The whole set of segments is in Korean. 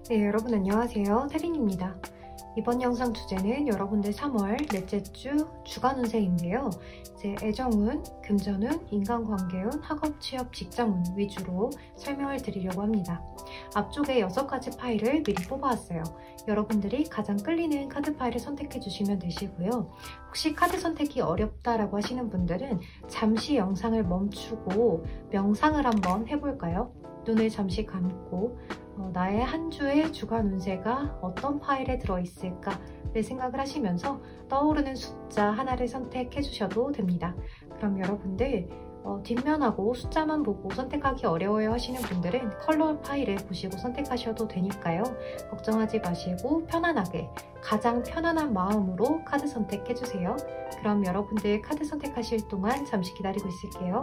네, 여러분 안녕하세요. 태린입니다. 이번 영상 주제는 여러분들 3월 넷째 주 주간 운세인데요. 이제 애정운, 금전운, 인간관계운, 학업, 취업, 직장운 위주로 설명을 드리려고 합니다. 앞쪽에 6가지 파일을 미리 뽑아왔어요. 여러분들이 가장 끌리는 카드 파일을 선택해 주시면 되시고요. 혹시 카드 선택이 어렵다라고 하시는 분들은 잠시 영상을 멈추고 명상을 한번 해볼까요? 눈을 잠시 감고 나의 한 주의 주간 운세가 어떤 파일에 들어있을까를 생각을 하시면서 떠오르는 숫자 하나를 선택해 주셔도 됩니다. 그럼 여러분들 뒷면하고 숫자만 보고 선택하기 어려워요 하시는 분들은 컬러 파일을 보시고 선택하셔도 되니까요. 걱정하지 마시고 편안하게 가장 편안한 마음으로 카드 선택해 주세요. 그럼 여러분들 카드 선택하실 동안 잠시 기다리고 있을게요.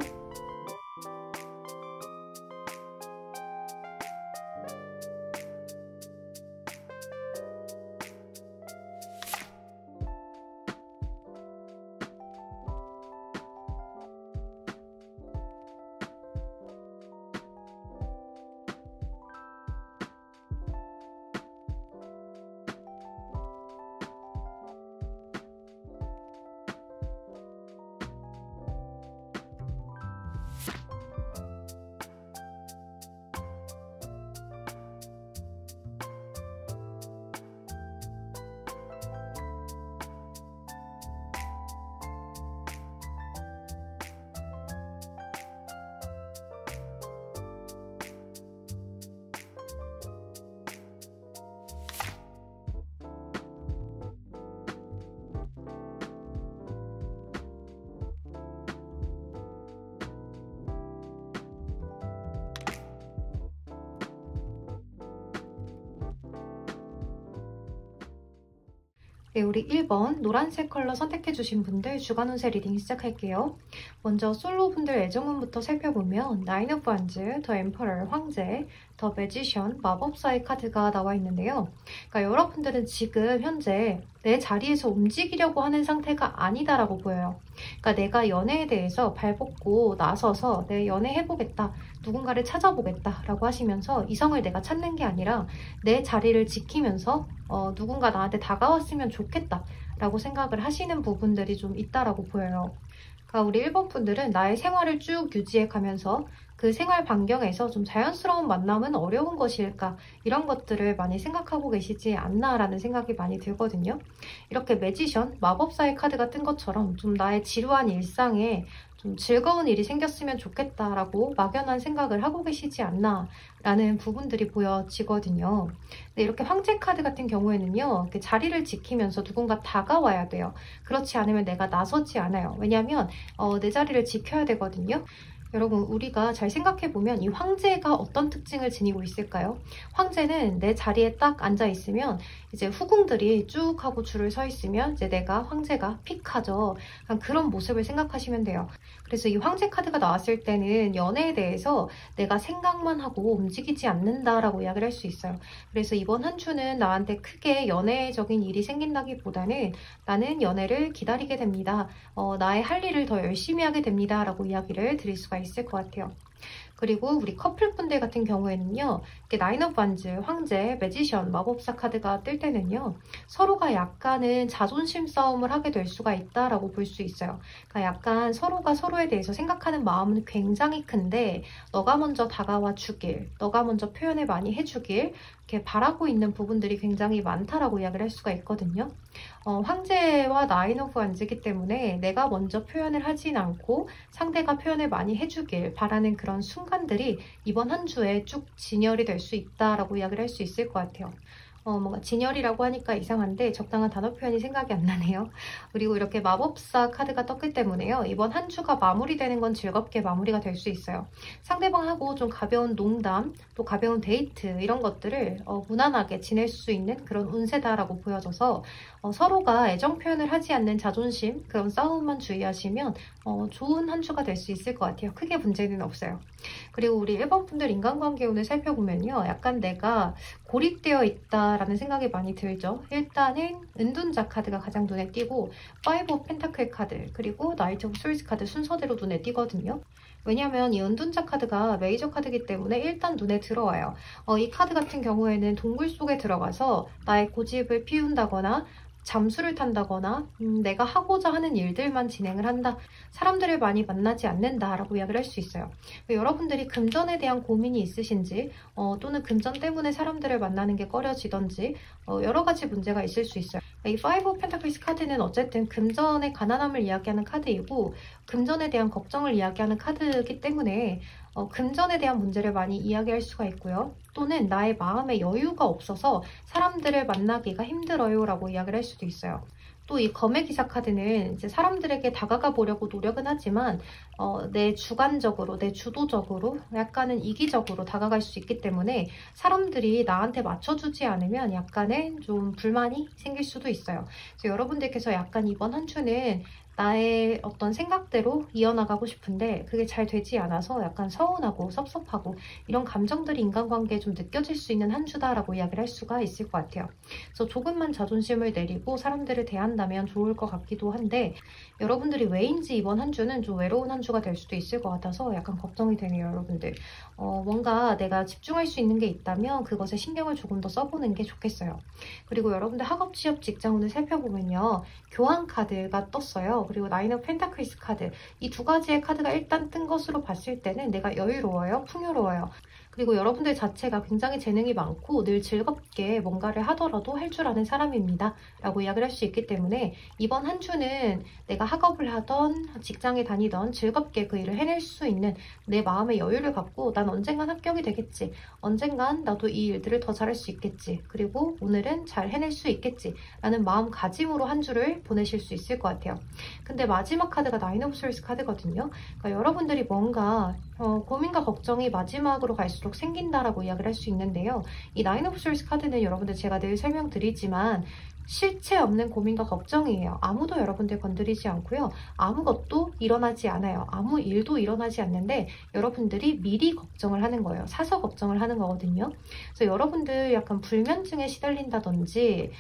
네, 우리 1번 노란색 컬러 선택해주신 분들 주간 운세 리딩 시작할게요. 먼저 솔로 분들 애정운부터 살펴보면 나인 오브 완즈, 더 엠퍼러, 황제, 더 매지션, 마법사의 카드가 나와 있는데요. 그러니까 여러분들은 지금 현재 내 자리에서 움직이려고 하는 상태가 아니다라고 보여요. 그러니까 내가 연애에 대해서 발벗고 나서서 내 연애 해보겠다, 누군가를 찾아보겠다 라고 하시면서 이성을 내가 찾는 게 아니라 내 자리를 지키면서 누군가 나한테 다가왔으면 좋겠다 라고 생각을 하시는 부분들이 좀 있다라고 보여요. 그러니까 우리 1번 분들은 나의 생활을 쭉 유지해 가면서 그 생활 반경에서 좀 자연스러운 만남은 어려운 것일까, 이런 것들을 많이 생각하고 계시지 않나라는 생각이 많이 들거든요. 이렇게 매지션, 마법사의 카드가 뜬 것처럼 좀 나의 지루한 일상에 좀 즐거운 일이 생겼으면 좋겠다라고 막연한 생각을 하고 계시지 않나라는 부분들이 보여지거든요. 근데 이렇게 황제 카드 같은 경우에는요, 이렇게 자리를 지키면서 누군가 다가와야 돼요. 그렇지 않으면 내가 나서지 않아요. 왜냐하면 내 자리를 지켜야 되거든요. 여러분, 우리가 잘 생각해보면 이 황제가 어떤 특징을 지니고 있을까요? 황제는 내 자리에 딱 앉아있으면 이제 후궁들이 쭉 하고 줄을 서 있으면 이제 내가 황제가 픽하죠. 그런 모습을 생각하시면 돼요. 그래서 이 황제 카드가 나왔을 때는 연애에 대해서 내가 생각만 하고 움직이지 않는다라고 이야기를 할 수 있어요. 그래서 이번 한 주는 나한테 크게 연애적인 일이 생긴다기보다는 나는 연애를 기다리게 됩니다. 나의 할 일을 더 열심히 하게 됩니다 라고 이야기를 드릴 수가 있을 것 같아요. 그리고 우리 커플분들 같은 경우에는요, 이렇게 나인 오브 완즈, 황제, 매지션, 마법사 카드가 뜰 때는요, 서로가 약간은 자존심 싸움을 하게 될 수가 있다라고 볼 수 있어요. 그러니까 약간 서로가 서로에 대해서 생각하는 마음은 굉장히 큰데 너가 먼저 다가와 주길, 너가 먼저 표현을 많이 해주길 이렇게 바라고 있는 부분들이 굉장히 많다라고 이야기를 할 수가 있거든요. 황제와 나인 오브 완즈이기 때문에 내가 먼저 표현을 하진 않고 상대가 표현을 많이 해주길 바라는 그런 순간들이 이번 한 주에 쭉 진열이 될 수 있다라고 이야기를 할 수 있을 것 같아요. 뭔가 진열이라고 하니까 이상한데 적당한 단어 표현이 생각이 안 나네요. 그리고 이렇게 마법사 카드가 떴기 때문에요, 이번 한 주가 마무리되는 건 즐겁게 마무리가 될 수 있어요. 상대방하고 좀 가벼운 농담, 또 가벼운 데이트 이런 것들을 무난하게 지낼 수 있는 그런 운세다라고 보여져서 서로가 애정 표현을 하지 않는 자존심, 그런 싸움만 주의하시면 좋은 한 주가 될 수 있을 것 같아요. 크게 문제는 없어요. 그리고 우리 1번 분들 인간관계 운을 살펴보면요, 약간 내가 고립되어 있다라는 생각이 많이 들죠. 일단은 은둔자 카드가 가장 눈에 띄고 5 오브 펜타클 카드, 그리고 나이트 오브 솔스 카드 순서대로 눈에 띄거든요. 왜냐하면 이 은둔자 카드가 메이저 카드이기 때문에 일단 눈에 들어와요. 이 카드 같은 경우에는 동굴 속에 들어가서 나의 고집을 피운다거나 잠수를 탄다거나 내가 하고자 하는 일들만 진행을 한다. 사람들을 많이 만나지 않는다라고 이야기를 할 수 있어요. 여러분들이 금전에 대한 고민이 있으신지 또는 금전 때문에 사람들을 만나는 게 꺼려지던지 여러 가지 문제가 있을 수 있어요. 이 파이브 오브 펜타클스 카드는 어쨌든 금전의 가난함을 이야기하는 카드이고 금전에 대한 걱정을 이야기하는 카드이기 때문에 금전에 대한 문제를 많이 이야기할 수가 있고요. 또는 나의 마음에 여유가 없어서 사람들을 만나기가 힘들어요 라고 이야기를 할 수도 있어요. 또 이 검의 기사 카드는 이제 사람들에게 다가가 보려고 노력은 하지만 내 주관적으로, 내 주도적으로, 약간은 이기적으로 다가갈 수 있기 때문에 사람들이 나한테 맞춰주지 않으면 약간의 좀 불만이 생길 수도 있어요. 그래서 여러분들께서 약간 이번 한 주는 나의 어떤 생각대로 이어나가고 싶은데 그게 잘 되지 않아서 약간 서운하고 섭섭하고 이런 감정들이 인간관계에 좀 느껴질 수 있는 한 주다라고 이야기를 할 수가 있을 것 같아요. 그래서 조금만 자존심을 내리고 사람들을 대한다면 좋을 것 같기도 한데 여러분들이 왜인지 이번 한 주는 좀 외로운 한 주가 될 수도 있을 것 같아서 약간 걱정이 되네요, 여러분들. 뭔가 내가 집중할 수 있는 게 있다면 그것에 신경을 조금 더 써보는 게 좋겠어요. 그리고 여러분들 학업, 취업, 직장운을 살펴보면요. 교환 카드가 떴어요. 그리고 나인 오브 펜타클스 카드. 이 두 가지의 카드가 일단 뜬 것으로 봤을 때는 내가 여유로워요, 풍요로워요. 그리고 여러분들 자체가 굉장히 재능이 많고 늘 즐겁게 뭔가를 하더라도 할 줄 아는 사람입니다. 라고 이야기를 할 수 있기 때문에 이번 한 주는 내가 학업을 하던 직장에 다니던 즐겁게 그 일을 해낼 수 있는 내 마음의 여유를 갖고 난 언젠간 합격이 되겠지. 언젠간 나도 이 일들을 더 잘할 수 있겠지. 그리고 오늘은 잘 해낼 수 있겠지. 라는 마음가짐으로 한 주를 보내실 수 있을 것 같아요. 근데 마지막 카드가 나인 오브 스월드 카드거든요. 그러니까 여러분들이 뭔가 고민과 걱정이 마지막으로 갈수록 생긴다라고 이야기를 할 수 있는데요. 이 나인 오브 스월드 카드는 여러분들 제가 늘 설명드리지만 실체 없는 고민과 걱정이에요. 아무도 여러분들 건드리지 않고요. 아무것도 일어나지 않아요. 아무 일도 일어나지 않는데 여러분들이 미리 걱정을 하는 거예요. 사서 걱정을 하는 거거든요. 그래서 여러분들 약간 불면증에 시달린다든지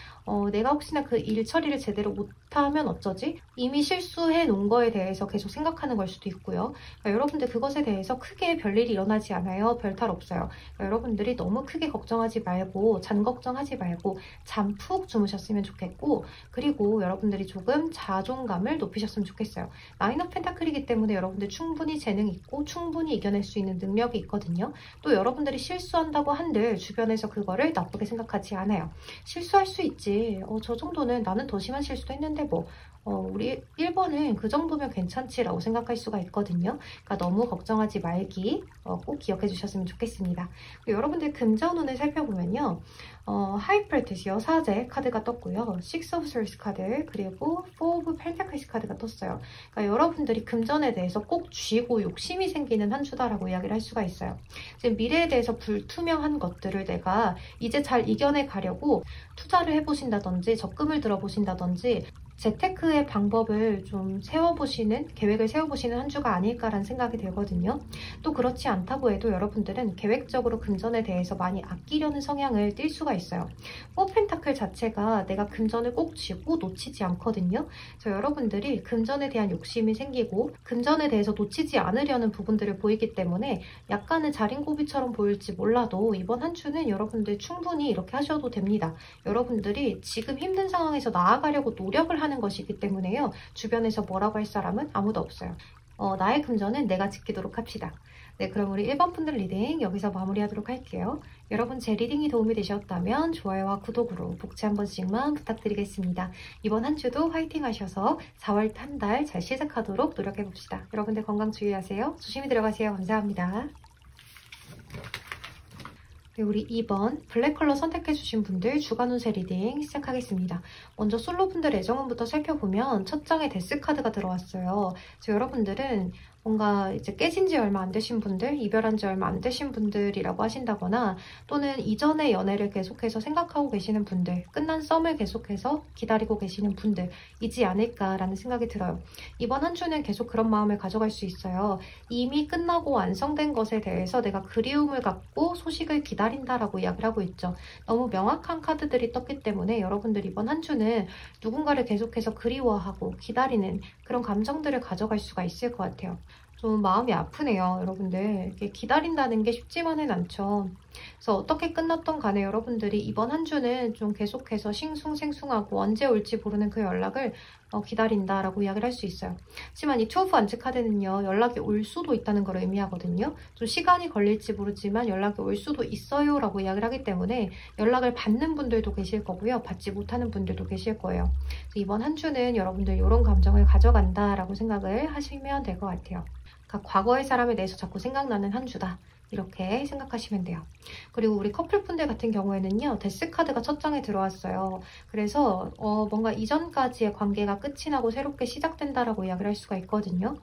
내가 혹시나 그 일 처리를 제대로 못하면 어쩌지? 이미 실수해 놓은 거에 대해서 계속 생각하는 걸 수도 있고요. 그러니까 여러분들 그것에 대해서 크게 별일이 일어나지 않아요. 별탈 없어요. 그러니까 여러분들이 너무 크게 걱정하지 말고 잔 걱정하지 말고 잠 푹 주무셨으면 좋겠고 그리고 여러분들이 조금 자존감을 높이셨으면 좋겠어요. 나인 오브 펜타클이기 때문에 여러분들 충분히 재능이 있고 충분히 이겨낼 수 있는 능력이 있거든요. 또 여러분들이 실수한다고 한들 주변에서 그거를 나쁘게 생각하지 않아요. 실수할 수 있지. 저 정도는 나는 더 심한 실수도 했는데 뭐 우리 1번은 그 정도면 괜찮지라고 생각할 수가 있거든요. 그러니까 너무 걱정하지 말기 꼭 기억해 주셨으면 좋겠습니다. 여러분들 금전운을 살펴보면요. 하이프레티스 여사제 카드가 떴고요. 식스 오브 스월드 카드 그리고 포 오브 펜타클스 카드가 떴어요. 그러니까 여러분들이 금전에 대해서 꼭 쥐고 욕심이 생기는 한 주다라고 이야기를 할 수가 있어요. 지금 미래에 대해서 불투명한 것들을 내가 이제 잘 이겨내 가려고 투자를 해보신다든지 적금을 들어보신다든지 재테크의 방법을 좀 세워보시는, 계획을 세워보시는 한 주가 아닐까라는 생각이 들거든요. 또 그렇지 않다고 해도 여러분들은 계획적으로 금전에 대해서 많이 아끼려는 성향을 띌 수가 있어요. 포펜타클 자체가 내가 금전을 꼭 쥐고 놓치지 않거든요. 그래서 여러분들이 금전에 대한 욕심이 생기고 금전에 대해서 놓치지 않으려는 부분들을 보이기 때문에 약간은 자린고비처럼 보일지 몰라도 이번 한 주는 여러분들 충분히 이렇게 하셔도 됩니다. 여러분들이 지금 힘든 상황에서 나아가려고 노력을 하는 것이기 때문에요. 주변에서 뭐라고 할 사람은 아무도 없어요. 나의 금전은 내가 지키도록 합시다. 네, 그럼 우리 1번 분들 리딩 여기서 마무리하도록 할게요. 여러분 제 리딩이 도움이 되셨다면 좋아요와 구독으로 복지 한 번씩만 부탁드리겠습니다. 이번 한 주도 화이팅 하셔서 4월 한 달 잘 시작하도록 노력해봅시다. 여러분들 건강 주의하세요. 조심히 들어가세요. 감사합니다. 네, 우리 2번 블랙 컬러 선택해주신 분들 주간 운세 리딩 시작하겠습니다. 먼저 솔로분들 애정운부터 살펴보면 첫 장에 데스 카드가 들어왔어요. 그래서 여러분들은 뭔가 이제 깨진 지 얼마 안 되신 분들, 이별한 지 얼마 안 되신 분들이라고 하신다거나 또는 이전의 연애를 계속해서 생각하고 계시는 분들, 끝난 썸을 계속해서 기다리고 계시는 분들이지 않을까라는 생각이 들어요. 이번 한 주는 계속 그런 마음을 가져갈 수 있어요. 이미 끝나고 완성된 것에 대해서 내가 그리움을 갖고 소식을 기다린다라고 이야기를 하고 있죠. 너무 명확한 카드들이 떴기 때문에 여러분들 이번 한 주는 누군가를 계속해서 그리워하고 기다리는 그런 감정들을 가져갈 수가 있을 것 같아요. 좀 마음이 아프네요, 여러분들. 이렇게 기다린다는 게 쉽지만은 않죠. 그래서 어떻게 끝났던 간에 여러분들이 이번 한 주는 좀 계속해서 싱숭생숭하고 언제 올지 모르는 그 연락을 기다린다라고 이야기를 할 수 있어요. 하지만 이 투 오브 원즈 카드는요, 연락이 올 수도 있다는 걸 의미하거든요. 좀 시간이 걸릴지 모르지만 연락이 올 수도 있어요 라고 이야기를 하기 때문에 연락을 받는 분들도 계실 거고요, 받지 못하는 분들도 계실 거예요. 그래서 이번 한 주는 여러분들 이런 감정을 가져간다라고 생각을 하시면 될 것 같아요. 그러니까 과거의 사람에 대해서 자꾸 생각나는 한 주다, 이렇게 생각하시면 돼요. 그리고 우리 커플분들 같은 경우에는요, 데스 카드가 첫 장에 들어왔어요. 그래서 뭔가 이전까지의 관계가 끝이 나고 새롭게 시작된다라고 이야기를 할 수가 있거든요.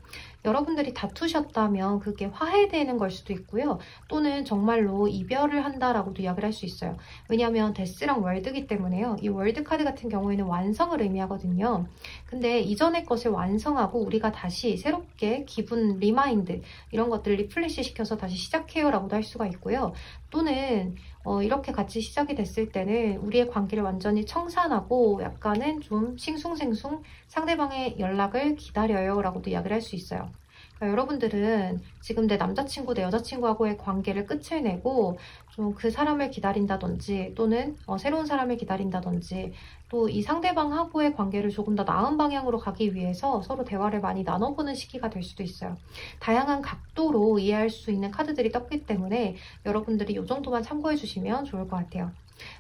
여러분들이 다투셨다면 그게 화해되는 걸 수도 있고요. 또는 정말로 이별을 한다라고도 이야기를 할 수 있어요. 왜냐하면 데스랑 월드이기 때문에요. 이 월드 카드 같은 경우에는 완성을 의미하거든요. 근데 이전의 것을 완성하고 우리가 다시 새롭게 기분 리마인드, 이런 것들을 리플레시 시켜서 다시 시작해요 라고도 할 수가 있고요. 또는 이렇게 같이 시작이 됐을 때는 우리의 관계를 완전히 청산하고 약간은 좀 싱숭생숭 상대방의 연락을 기다려요 라고도 이야기를 할 수 있어요. 그러니까 여러분들은 지금 내 남자친구, 내 여자친구하고의 관계를 끝을 내고 좀 그 사람을 기다린다든지 또는 새로운 사람을 기다린다든지 또 이 상대방하고의 관계를 조금 더 나은 방향으로 가기 위해서 서로 대화를 많이 나눠보는 시기가 될 수도 있어요. 다양한 각도로 이해할 수 있는 카드들이 떴기 때문에 여러분들이 이 정도만 참고해 주시면 좋을 것 같아요.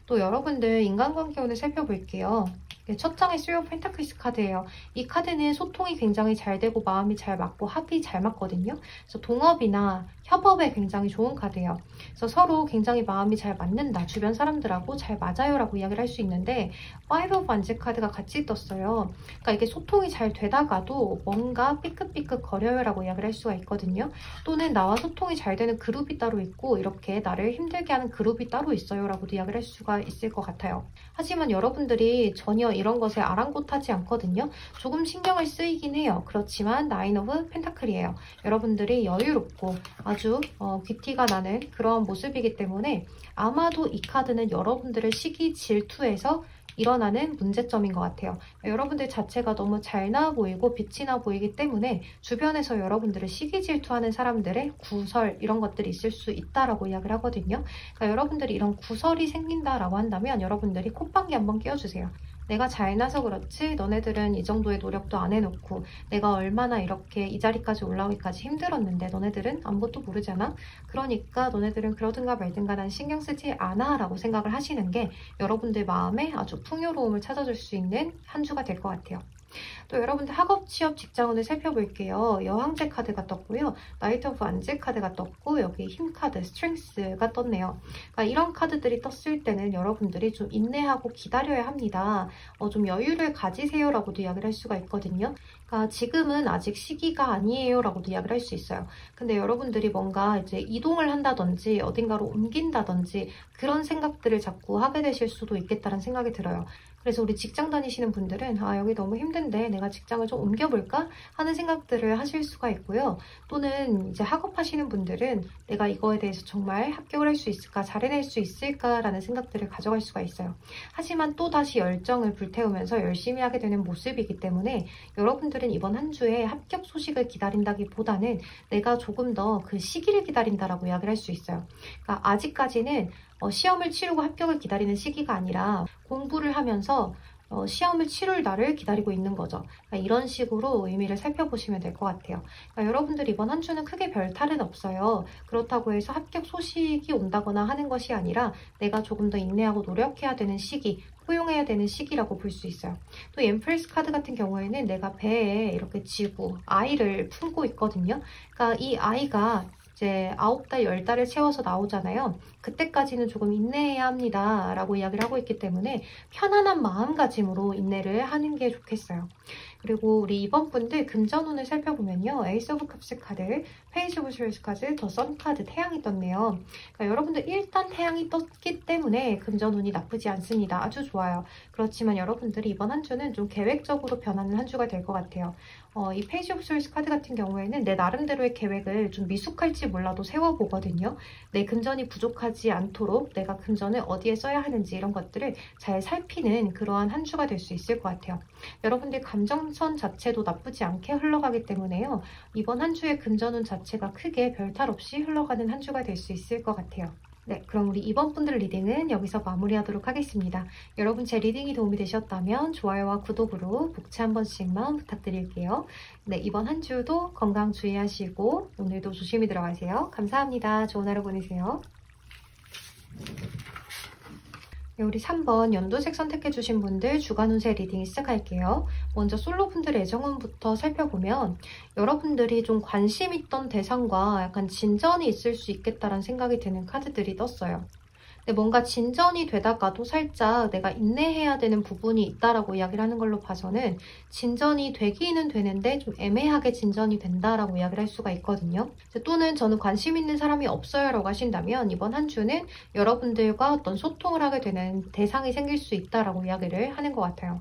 또 여러분들 인간관계 오늘 살펴볼게요. 첫 장의 쓰리 오브 펜타클스 카드예요. 이 카드는 소통이 굉장히 잘 되고 마음이 잘 맞고 합이 잘 맞거든요. 그래서 동업이나 협업에 굉장히 좋은 카드예요. 그래서 서로 굉장히 마음이 잘 맞는다, 주변 사람들하고 잘 맞아요 라고 이야기를 할 수 있는데 파이브 오브 원즈 카드가 같이 떴어요. 그러니까 이게 소통이 잘 되다가도 뭔가 삐끗삐끗 거려요 라고 이야기를 할 수가 있거든요. 또는 나와 소통이 잘 되는 그룹이 따로 있고 이렇게 나를 힘들게 하는 그룹이 따로 있어요 라고도 이야기를 할 수가 있을 것 같아요. 하지만 여러분들이 전혀 이런 것에 아랑곳하지 않거든요. 조금 신경을 쓰이긴 해요. 그렇지만 나인 오브 펜타클이에요. 여러분들이 여유롭고 아주 귀티가 나는 그런 모습이기 때문에 아마도 이 카드는 여러분들을 시기 질투해서 일어나는 문제점인 것 같아요. 여러분들 자체가 너무 잘나 보이고 빛이 나 보이기 때문에 주변에서 여러분들을 시기 질투하는 사람들의 구설, 이런 것들이 있을 수 있다라고 이야기를 하거든요. 그러니까 여러분들이 이런 구설이 생긴다라고 한다면 여러분들이 콧방귀 한번 뀌어주세요. 내가 잘나서 그렇지 너네들은 이 정도의 노력도 안 해놓고 내가 얼마나 이렇게 이 자리까지 올라오기까지 힘들었는데 너네들은 아무것도 모르잖아. 그러니까 너네들은 그러든가 말든가 난 신경 쓰지 않아 라고 생각을 하시는 게 여러분들 마음에 아주 풍요로움을 찾아줄 수 있는 한 주가 될 것 같아요. 또 여러분들 학업, 취업, 직장운을 살펴볼게요. 여왕제 카드가 떴고요. 나이트 오브 원즈 카드가 떴고 여기 힘 카드, 스트렝스가 떴네요. 그러니까 이런 카드들이 떴을 때는 여러분들이 좀 인내하고 기다려야 합니다. 좀 여유를 가지세요 라고도 이야기를 할 수가 있거든요. 그러니까 지금은 아직 시기가 아니에요 라고도 이야기를 할 수 있어요. 근데 여러분들이 뭔가 이제 이동을 한다든지 어딘가로 옮긴다든지 그런 생각들을 자꾸 하게 되실 수도 있겠다는 생각이 들어요. 그래서 우리 직장 다니시는 분들은 여기 너무 힘든데 내가 직장을 좀 옮겨볼까 하는 생각들을 하실 수가 있고요. 또는 이제 학업하시는 분들은 내가 이거에 대해서 정말 합격을 할 수 있을까, 잘 해낼 수 있을까라는 생각들을 가져갈 수가 있어요. 하지만 또다시 열정을 불태우면서 열심히 하게 되는 모습이기 때문에 여러분들은 이번 한 주에 합격 소식을 기다린다기보다는 내가 조금 더 그 시기를 기다린다라고 이야기를 할 수 있어요. 그러니까 아직까지는 시험을 치르고 합격을 기다리는 시기가 아니라 공부를 하면서 시험을 치룰 날을 기다리고 있는 거죠. 그러니까 이런 식으로 의미를 살펴보시면 될 것 같아요. 그러니까 여러분들 이번 한 주는 크게 별 탈은 없어요. 그렇다고 해서 합격 소식이 온다거나 하는 것이 아니라 내가 조금 더 인내하고 노력해야 되는 시기, 포용해야 되는 시기라고 볼 수 있어요. 또 엠프레스 카드 같은 경우에는 내가 배에 이렇게 지고 아이를 품고 있거든요. 그러니까 이 아이가 이제 9달, 10달을 채워서 나오잖아요. 그때까지는 조금 인내해야 합니다. 라고 이야기를 하고 있기 때문에 편안한 마음가짐으로 인내를 하는 게 좋겠어요. 그리고 우리 이번 분들 금전운을 살펴보면요. 에이스 오브 컵스 카드, 페이지 오브 스웨스 카드, 더 선 카드, 태양이 떴네요. 그러니까 여러분들 일단 태양이 떴기 때문에 금전운이 나쁘지 않습니다. 아주 좋아요. 그렇지만 여러분들이 이번 한 주는 좀 계획적으로 변하는 한 주가 될 것 같아요. 이 페이지 오브 스웨스 카드 같은 경우에는 내 나름대로의 계획을 좀 미숙할지 몰라도 세워보거든요. 내 금전이 부족하지 않도록 내가 금전을 어디에 써야 하는지 이런 것들을 잘 살피는 그러한 한 주가 될 수 있을 것 같아요. 여러분들 감정선 자체도 나쁘지 않게 흘러가기 때문에요. 이번 한 주의 금전운 자체가 크게 별탈 없이 흘러가는 한 주가 될 수 있을 것 같아요. 네, 그럼 우리 이번 분들 리딩은 여기서 마무리하도록 하겠습니다. 여러분 제 리딩이 도움이 되셨다면 좋아요와 구독으로 복채 한 번씩만 부탁드릴게요. 네, 이번 한 주도 건강 주의하시고 오늘도 조심히 들어가세요. 감사합니다. 좋은 하루 보내세요. 네, 우리 3번 연두색 선택해주신 분들 주간 운세 리딩 시작할게요. 먼저 솔로분들의 애정운부터 살펴보면 여러분들이 좀 관심 있던 대상과 약간 진전이 있을 수 있겠다라는 생각이 드는 카드들이 떴어요. 근데 뭔가 진전이 되다가도 살짝 내가 인내해야 되는 부분이 있다라고 이야기를 하는 걸로 봐서는 진전이 되기는 되는데 좀 애매하게 진전이 된다라고 이야기를 할 수가 있거든요. 또는 저는 관심 있는 사람이 없어요 라고 하신다면 이번 한 주는 여러분들과 어떤 소통을 하게 되는 대상이 생길 수 있다라고 이야기를 하는 것 같아요.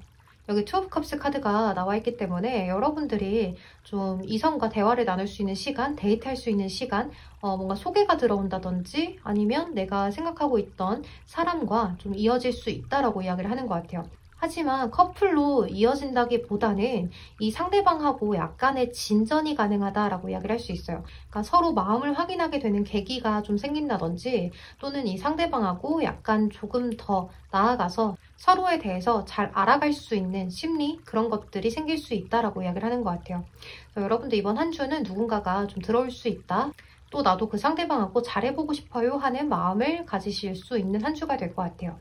여기 투 오브 컵스 카드가 나와 있기 때문에 여러분들이 좀 이성과 대화를 나눌 수 있는 시간, 데이트할 수 있는 시간, 뭔가 소개가 들어온다든지 아니면 내가 생각하고 있던 사람과 좀 이어질 수 있다라고 이야기를 하는 것 같아요. 하지만 커플로 이어진다기보다는 이 상대방하고 약간의 진전이 가능하다라고 이야기를 할 수 있어요. 그러니까 서로 마음을 확인하게 되는 계기가 좀 생긴다든지 또는 이 상대방하고 약간 조금 더 나아가서 서로에 대해서 잘 알아갈 수 있는 심리 그런 것들이 생길 수 있다라고 이야기를 하는 것 같아요. 여러분들 이번 한 주는 누군가가 좀 들어올 수 있다. 또 나도 그 상대방하고 잘해보고 싶어요 하는 마음을 가지실 수 있는 한 주가 될 것 같아요.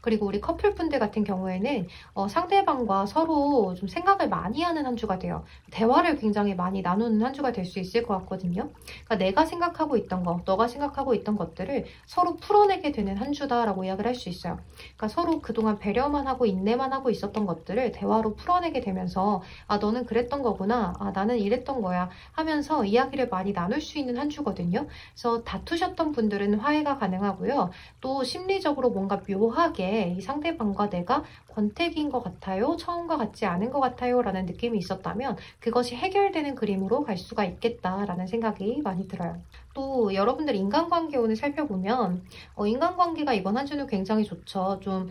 그리고 우리 커플분들 같은 경우에는 상대방과 서로 좀 생각을 많이 하는 한 주가 돼요. 대화를 굉장히 많이 나누는 한 주가 될 수 있을 것 같거든요. 그러니까 내가 생각하고 있던 거, 너가 생각하고 있던 것들을 서로 풀어내게 되는 한 주다라고 이야기를 할 수 있어요. 그러니까 서로 그동안 배려만 하고 인내만 하고 있었던 것들을 대화로 풀어내게 되면서 아, 너는 그랬던 거구나. 아, 나는 이랬던 거야. 하면서 이야기를 많이 나눌 수 있는 한 주거든요. 그래서 다투셨던 분들은 화해가 가능하고요. 또 심리적으로 뭔가 묘하게 이 상대방과 내가 권태기인 것 같아요, 처음과 같지 않은 것 같아요 라는 느낌이 있었다면 그것이 해결되는 그림으로 갈 수가 있겠다라는 생각이 많이 들어요. 또 여러분들 인간관계 오늘 살펴보면 인간관계가 이번 한 주는 굉장히 좋죠. 좀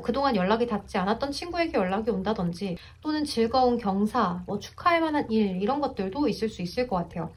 그동안 연락이 닿지 않았던 친구에게 연락이 온다든지 또는 즐거운 경사, 축하할 만한 일 이런 것들도 있을 수 있을 것 같아요.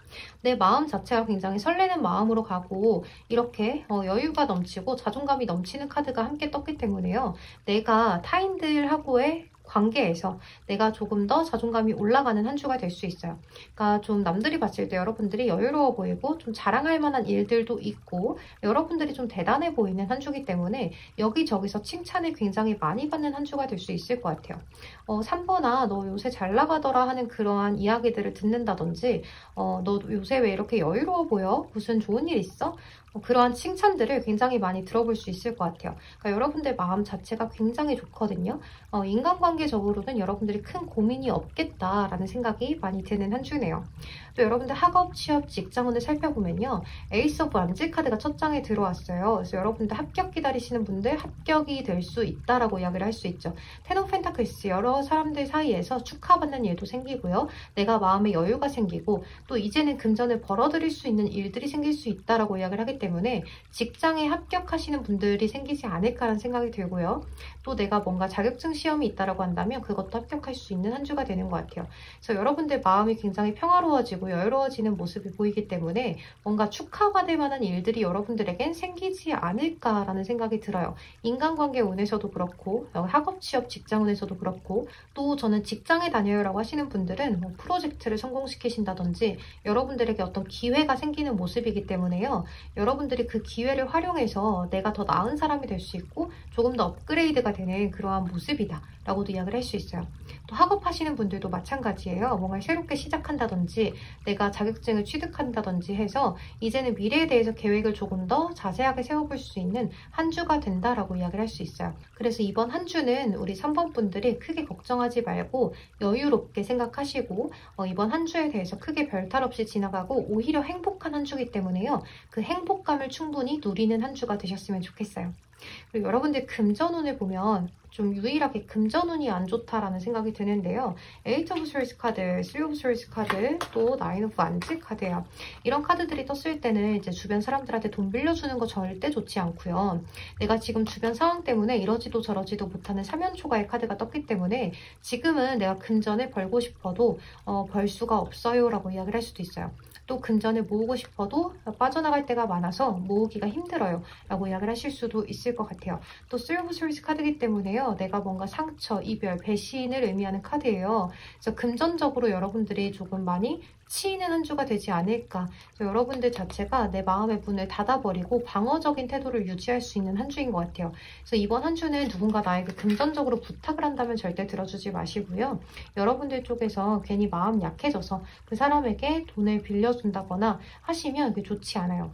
내 마음 자체가 굉장히 설레는 마음으로 가고 이렇게 여유가 넘치고 자존감이 넘치는 카드가 함께 떴기 때문에요. 내가 타인들하고의 관계에서 내가 조금 더 자존감이 올라가는 한 주가 될 수 있어요. 그러니까 좀 남들이 봤을 때 여러분들이 여유로워 보이고 좀 자랑할 만한 일들도 있고 여러분들이 좀 대단해 보이는 한 주기 때문에 여기저기서 칭찬을 굉장히 많이 받는 한 주가 될 수 있을 것 같아요. 3번아 너 요새 잘 나가더라 하는 그러한 이야기들을 듣는다든지 너 요새 왜 이렇게 여유로워 보여? 무슨 좋은 일 있어? 그러한 칭찬들을 굉장히 많이 들어볼 수 있을 것 같아요. 그러니까 여러분들 마음 자체가 굉장히 좋거든요. 인간관계적으로는 여러분들이 큰 고민이 없겠다라는 생각이 많이 드는 한 주네요. 또 여러분들 학업, 취업, 직장운을 살펴보면요. 에이스 오브 완즈 카드가 첫 장에 들어왔어요. 그래서 여러분들 합격 기다리시는 분들 합격이 될 수 있다라고 이야기를 할 수 있죠. 텐 오브 펜타클스 여러 사람들 사이에서 축하받는 일도 생기고요. 내가 마음에 여유가 생기고 또 이제는 금전을 벌어들일 수 있는 일들이 생길 수 있다라고 이야기를 하기 때문에 직장에 합격하시는 분들이 생기지 않을까라는 생각이 들고요. 또 내가 뭔가 자격증 시험이 있다라고 한다면 그것도 합격할 수 있는 한 주가 되는 것 같아요. 그래서 여러분들 마음이 굉장히 평화로워지고 여유로워지는 모습이 보이기 때문에 뭔가 축하받을 만한 일들이 여러분들에겐 생기지 않을까라는 생각이 들어요. 인간관계 운에서도 그렇고 학업, 취업, 직장 운에서도 그렇고 또 저는 직장에 다녀요라고 하시는 분들은 뭐 프로젝트를 성공시키신다든지 여러분들에게 어떤 기회가 생기는 모습이기 때문에요. 여러분들이 그 기회를 활용해서 내가 더 나은 사람이 될 수 있고 조금 더 업그레이드가 되는 그러한 모습이다 라고도 이야기를 할 수 있어요. 또 학업하시는 분들도 마찬가지예요. 뭔가 새롭게 시작한다든지 내가 자격증을 취득한다든지 해서 이제는 미래에 대해서 계획을 조금 더 자세하게 세워볼 수 있는 한 주가 된다라고 이야기를 할 수 있어요. 그래서 이번 한 주는 우리 3번 분들이 크게 걱정하지 말고 여유롭게 생각하시고 이번 한 주에 대해서 크게 별탈 없이 지나가고 오히려 행복한 한 주기 때문에요. 그 행복감을 충분히 누리는 한 주가 되셨으면 좋겠어요. 그리고 여러분들 금전운을 보면 좀 유일하게 금전운이 안 좋다라는 생각이 드는데요. 에이트 오브 스월드 카드, 쓰리 오브 스월드 카드, 또 나인 오브 완즈 카드예요. 이런 카드들이 떴을 때는 이제 주변 사람들한테 돈 빌려주는 거 절대 좋지 않고요. 내가 지금 주변 상황 때문에 이러지도 저러지도 못하는 사면초가의 카드가 떴기 때문에 지금은 내가 금전을 벌고 싶어도 벌 수가 없어요 라고 이야기를 할 수도 있어요. 또 금전을 모으고 싶어도 빠져나갈 때가 많아서 모으기가 힘들어요 라고 이야기를 하실 수도 있을 것 같아요. 또 쓰리 오브 스월드 카드이기 때문에요. 내가 뭔가 상처, 이별, 배신을 의미하는 카드예요. 그래서 금전적으로 여러분들이 조금 많이 치이는 한 주가 되지 않을까. 그래서 여러분들 자체가 내 마음의 문을 닫아버리고 방어적인 태도를 유지할 수 있는 한 주인 것 같아요. 그래서 이번 한 주는 누군가 나에게 금전적으로 부탁을 한다면 절대 들어주지 마시고요. 여러분들 쪽에서 괜히 마음 약해져서 그 사람에게 돈을 빌려준다거나 하시면 그게 좋지 않아요.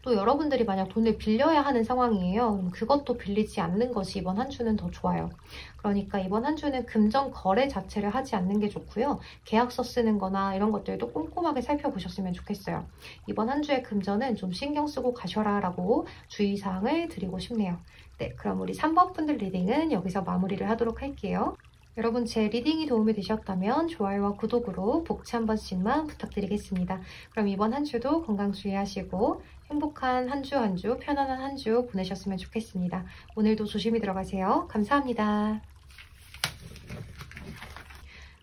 또 여러분들이 만약 돈을 빌려야 하는 상황이에요. 그럼 그것도 빌리지 않는 것이 이번 한 주는 더 좋아요. 그러니까 이번 한 주는 금전 거래 자체를 하지 않는 게 좋고요. 계약서 쓰는 거나 이런 것들도 꼼꼼하게 살펴보셨으면 좋겠어요. 이번 한 주의 금전은 좀 신경 쓰고 가셔라 라고 주의사항을 드리고 싶네요. 네, 그럼 우리 3번 분들 리딩은 여기서 마무리를 하도록 할게요. 여러분 제 리딩이 도움이 되셨다면 좋아요와 구독으로 복치 한 번씩만 부탁드리겠습니다. 그럼 이번 한 주도 건강 주의하시고 행복한 한 주 한 주 편안한 한 주 보내셨으면 좋겠습니다. 오늘도 조심히 들어가세요. 감사합니다.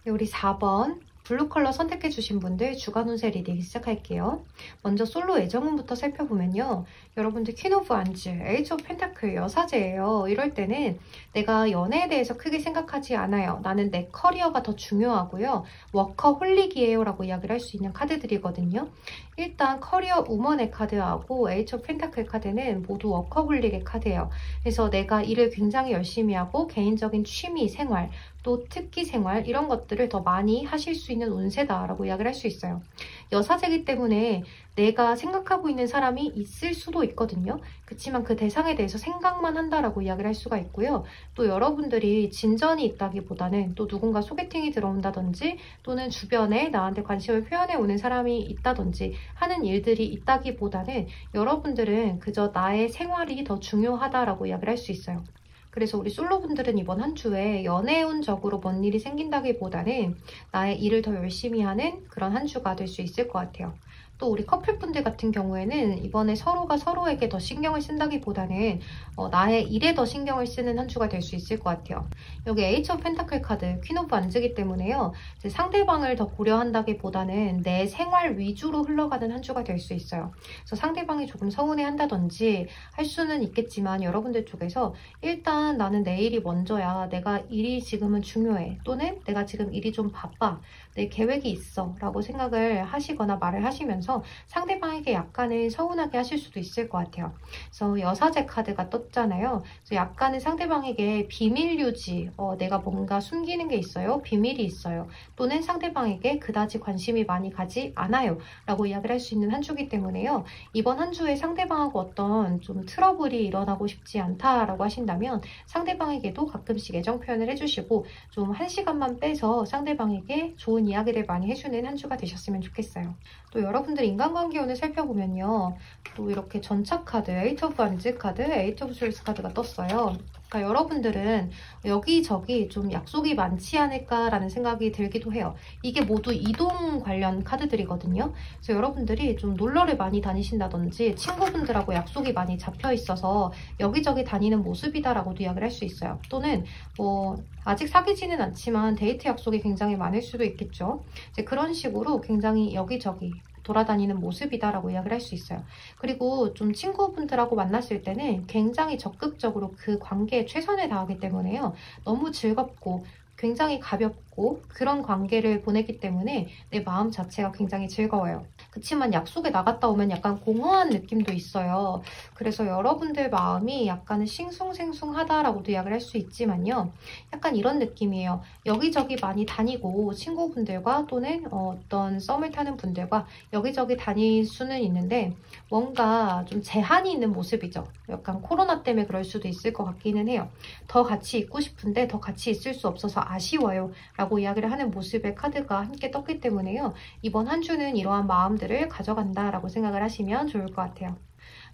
네, 우리 4번 블루 컬러 선택해주신 분들 주간 운세 리딩 시작할게요. 먼저 솔로 애정운부터 살펴보면요. 여러분들 퀸 오브 완즈, 에이지 오브 펜타클 여사제예요. 이럴 때는 내가 연애에 대해서 크게 생각하지 않아요. 나는 내 커리어가 더 중요하고요. 워커홀릭이에요 라고 이야기를 할 수 있는 카드들이거든요. 일단 커리어 우먼의 카드하고 에이지 오브 펜타클 카드는 모두 워커홀릭의 카드예요. 그래서 내가 일을 굉장히 열심히 하고 개인적인 취미, 생활, 또 특기 생활 이런 것들을 더 많이 하실 수 있는 운세다라고 이야기를 할 수 있어요. 여사제이기 때문에 내가 생각하고 있는 사람이 있을 수도 있거든요. 그렇지만 그 대상에 대해서 생각만 한다라고 이야기를 할 수가 있고요. 또 여러분들이 진전이 있다기보다는 또 누군가 소개팅이 들어온다든지 또는 주변에 나한테 관심을 표현해 오는 사람이 있다든지 하는 일들이 있다기보다는 여러분들은 그저 나의 생활이 더 중요하다라고 이야기를 할 수 있어요. 그래서 우리 솔로분들은 이번 한 주에 연애운적으로 뭔 일이 생긴다기보다는 나의 일을 더 열심히 하는 그런 한 주가 될 수 있을 것 같아요. 또 우리 커플분들 같은 경우에는 이번에 서로가 서로에게 더 신경을 쓴다기보다는 나의 일에 더 신경을 쓰는 한 주가 될 수 있을 것 같아요. 여기 에이치 오브 펜타클 카드, 퀸 오브 완즈이기 때문에요. 상대방을 더 고려한다기보다는 내 생활 위주로 흘러가는 한 주가 될 수 있어요. 그래서 상대방이 조금 서운해한다든지 할 수는 있겠지만 여러분들 쪽에서 일단 나는 내 일이 먼저야. 내가 일이 지금은 중요해. 또는 내가 지금 일이 좀 바빠. 내 계획이 있어. 라고 생각을 하시거나 말을 하시면서 상대방에게 약간은 서운하게 하실 수도 있을 것 같아요. 그래서 여사제 카드가 떴잖아요. 그래서 약간은 상대방에게 비밀 유지, 내가 뭔가 숨기는 게 있어요. 비밀이 있어요. 또는 상대방에게 그다지 관심이 많이 가지 않아요. 라고 이야기를 할 수 있는 한 주기 때문에요. 이번 한 주에 상대방하고 어떤 좀 트러블이 일어나고 싶지 않다라고 하신다면 상대방에게도 가끔씩 애정 표현을 해주시고 좀 한 시간만 빼서 상대방에게 좋은 이야기를 많이 해주는 한 주가 되셨으면 좋겠어요. 또 여러분들 인간관계 운을 살펴보면요. 또 이렇게 전차 카드, 에이트 오브 완즈 카드, 에이트 오브 솔스 카드가 떴어요. 그러니까 여러분들은 여기저기 좀 약속이 많지 않을까라는 생각이 들기도 해요. 이게 모두 이동 관련 카드들이거든요. 그래서 여러분들이 좀 놀러를 많이 다니신다든지 친구분들하고 약속이 많이 잡혀 있어서 여기저기 다니는 모습이다라고도 이야기를 할 수 있어요. 또는 뭐 아직 사귀지는 않지만 데이트 약속이 굉장히 많을 수도 있겠죠. 이제 그런 식으로 굉장히 여기저기 돌아다니는 모습이다라고 이야기를 할 수 있어요. 그리고 좀 친구분들하고 만났을 때는 굉장히 적극적으로 그 관계에 최선을 다하기 때문에요. 너무 즐겁고 굉장히 가볍고 그런 관계를 보내기 때문에 내 마음 자체가 굉장히 즐거워요. 그렇지만 약속에 나갔다 오면 약간 공허한 느낌도 있어요. 그래서 여러분들 마음이 약간은 싱숭생숭하다라고도 이야기를 할 수 있지만요. 약간 이런 느낌이에요. 여기저기 많이 다니고 친구분들과 또는 어떤 썸을 타는 분들과 여기저기 다닐 수는 있는데 뭔가 좀 제한이 있는 모습이죠. 약간 코로나 때문에 그럴 수도 있을 것 같기는 해요. 더 같이 있고 싶은데 더 같이 있을 수 없어서 아쉬워요 라고 이야기를 하는 모습의 카드가 함께 떴기 때문에요. 이번 한 주는 이러한 마음들을 가져간다 라고 생각을 하시면 좋을 것 같아요.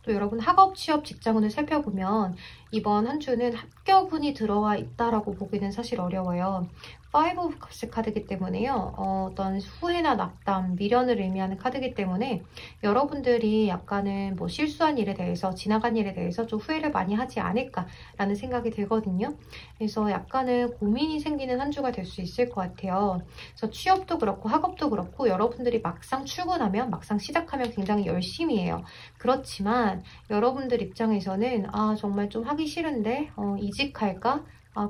또 여러분 학업, 취업, 직장운을 살펴보면 이번 한 주는 합격운이 들어와 있다라고 보기는 사실 어려워요. 파이브 오브 컵스 카드이기 때문에요. 어떤 후회나 낙담, 미련을 의미하는 카드이기 때문에 여러분들이 약간은 뭐 실수한 일에 대해서, 지나간 일에 대해서 좀 후회를 많이 하지 않을까라는 생각이 들거든요. 그래서 약간은 고민이 생기는 한 주가 될 수 있을 것 같아요. 그래서 취업도 그렇고 학업도 그렇고 여러분들이 막상 출근하면, 막상 시작하면 굉장히 열심히 해요. 그렇지만 여러분들 입장에서는 정말 좀 하기 싫은데 이직할까?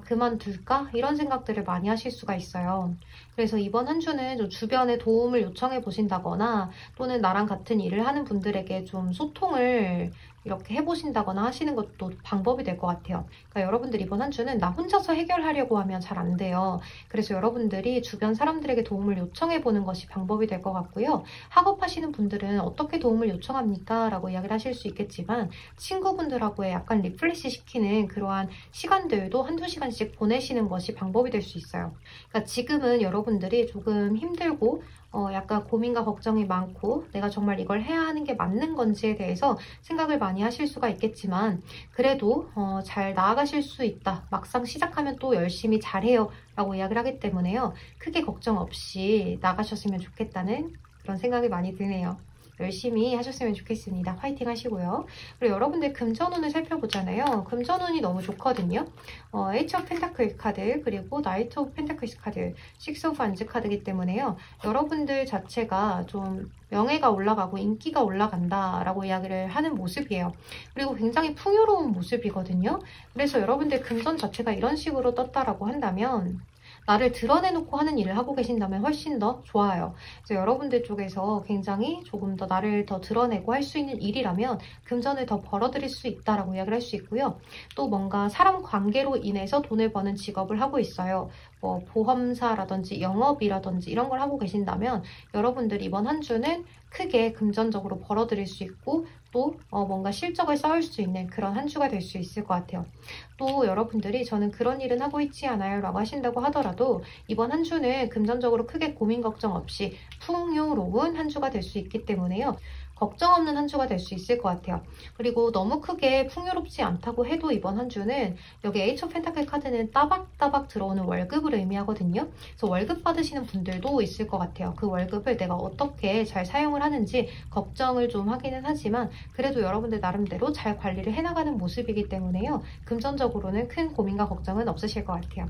그만둘까? 이런 생각들을 많이 하실 수가 있어요. 그래서 이번 한 주는 좀 주변에 도움을 요청해 보신다거나 또는 나랑 같은 일을 하는 분들에게 좀 소통을 이렇게 해보신다거나 하시는 것도 방법이 될 것 같아요. 그러니까 여러분들 이번 한 주는 나 혼자서 해결하려고 하면 잘 안 돼요. 그래서 여러분들이 주변 사람들에게 도움을 요청해 보는 것이 방법이 될 것 같고요. 학업하시는 분들은 어떻게 도움을 요청합니까? 라고 이야기를 하실 수 있겠지만 친구분들하고의 약간 리플레시 시키는 그러한 시간들도 한두 시간씩 보내시는 것이 방법이 될 수 있어요. 그러니까 지금은 여러분들이 조금 힘들고 약간 고민과 걱정이 많고 내가 정말 이걸 해야 하는 게 맞는 건지에 대해서 생각을 많이 하실 수가 있겠지만 그래도 잘 나아가실 수 있다. 막상 시작하면 또 열심히 잘해요 라고 이야기를 하기 때문에요. 크게 걱정 없이 나가셨으면 좋겠다는 그런 생각이 많이 드네요. 열심히 하셨으면 좋겠습니다. 파이팅 하시고요. 그리고 여러분들 금전운을 살펴보잖아요. 금전운이 너무 좋거든요. 에이치 오브 펜타클 카드, 그리고 나이트 오브 펜타클스 카드, 식스 오브 완즈 카드이기 때문에요. 여러분들 자체가 좀 명예가 올라가고 인기가 올라간다라고 이야기를 하는 모습이에요. 그리고 굉장히 풍요로운 모습이거든요. 그래서 여러분들 금전 자체가 이런 식으로 떴다라고 한다면 나를 드러내놓고 하는 일을 하고 계신다면 훨씬 더 좋아요. 그래서 여러분들 쪽에서 굉장히 조금 더 나를 더 드러내고 할 수 있는 일이라면 금전을 더 벌어들일 수 있다라고 이야기를 할 수 있고요. 또 뭔가 사람 관계로 인해서 돈을 버는 직업을 하고 있어요. 뭐 보험사라든지 영업이라든지 이런 걸 하고 계신다면 여러분들 이번 한 주는 크게 금전적으로 벌어들일 수 있고 또 뭔가 실적을 쌓을 수 있는 그런 한 주가 될 수 있을 것 같아요. 또 여러분들이 저는 그런 일은 하고 있지 않아요 라고 하신다고 하더라도 이번 한 주는 금전적으로 크게 고민 걱정 없이 풍요로운 한 주가 될 수 있기 때문에요. 걱정 없는 한 주가 될 수 있을 것 같아요. 그리고 너무 크게 풍요롭지 않다고 해도 이번 한 주는 여기 에이치 오브 펜타클 카드는 따박따박 들어오는 월급을 의미하거든요. 그래서 월급 받으시는 분들도 있을 것 같아요. 그 월급을 내가 어떻게 잘 사용을 하는지 걱정을 좀 하기는 하지만 그래도 여러분들 나름대로 잘 관리를 해나가는 모습이기 때문에요. 금전적으로는 큰 고민과 걱정은 없으실 것 같아요.